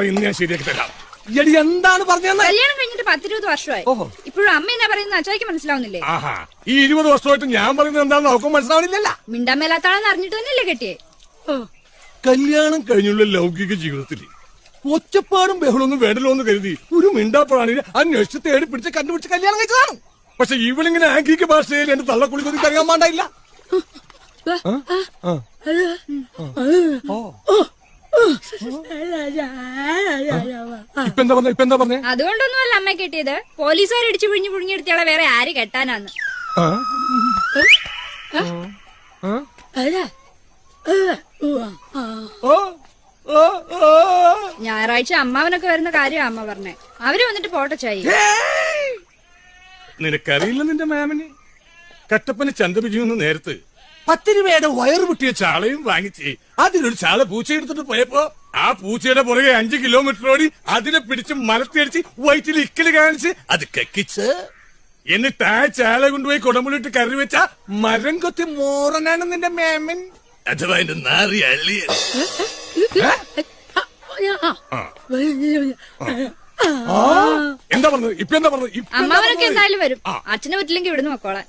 ഇന്ന് ഞാൻ ശരിയാക്കി തരാം. എടി എന്താണ് പറഞ്ഞത്? കല്യാണം കഴിഞ്ഞിട്ട് 10-20 വർഷമായി. ഇപ്പോഴും അമ്മ എന്നാ പറയുന്നത് അച്ചായിക്ക് മനസ്സിലാവുന്നില്ലേ? ആഹാ, ഈ 20 വർഷമായിട്ട് ഞാൻ പറയുന്നത് എന്താണെന്ന് അവർക്ക് മനസ്സിലാവുന്നില്ലല്ല. മിണ്ടാമേലാത്താണെന്ന് അറിഞ്ഞിട്ട് തന്നെയല്ലേ കെട്ടിയേ? കല്യാണം കഴിഞ്ഞുള്ള ലൗകിക ജീവിതത്തിൽ ഒച്ചപ്പാടും ബഹളമൊന്നും വേണ്ടല്ലോ എന്ന് കരുതി ഒരു മിണ്ടാപ്പാണിനെ അന്വേഷിച്ച് തേടി പിടിച്ച് കണ്ടുപിടിച്ച് കല്യാണം കഴിച്ചതാണ്. പക്ഷെ ഇവളിങ്ങനെ ആംഗിക ഭാഷയിൽ എന്റെ തള്ളക്കുളിക്കൊന്നും അറിയാൻ പാടില്ല. ഇപ്പെന്താ പറഞ്ഞേ? അതുകൊണ്ടൊന്നുമല്ല അമ്മ കെട്ടിയത്. പോലീസുകാർ ഇടിച്ചു പിഴിഞ്ഞു പുഴുങ്ങിയെടുത്തയാളെ വേറെ ആര് കെട്ടാനാന്ന്? ഞായറാഴ്ച അമ്മാവനൊക്കെ വരുന്ന കാര്യം അമ്മ പറഞ്ഞേ. അവര് വന്നിട്ട് പോട്ടെ ചായി. നിനക്കറിയില്ല നിന്റെ മാമന് കട്ടപ്പന ചന്തപിജിന്ന് നേരത്ത് 10 രൂപയുടെ വയറ് പൊട്ടിയ ചാളയും വാങ്ങിച്ച് അതിലൊരു ചാള പൂച്ച എടുത്തിട്ട് പോയപ്പോ ആ പൂച്ചയുടെ പുറകെ 5 കിലോമീറ്റർ ഓടി അതിനെ പിടിച്ച് മലത്തിയടിച്ച് വയറ്റിൽ ഇക്കല് കാണിച്ച് അത് കക്കിച്ച് എന്നിട്ട് ആ ചാള കൊണ്ടുപോയി കുടമ്പുളിട്ട് കറി വെച്ച മരം കൊത്തി മോറനാണ് നിന്റെ മാമൻ. അഥവാ എന്റെ നാറി അള്ളിയ. എന്താ പറഞ്ഞത്? ഇപ്പൊ എന്താ പറഞ്ഞത്? അമ്മാവനൊക്കെ എന്തായാലും വരും. അച്ഛനെ പറ്റില്ലെങ്കിൽ ഇവിടുന്ന് മക്കളെ.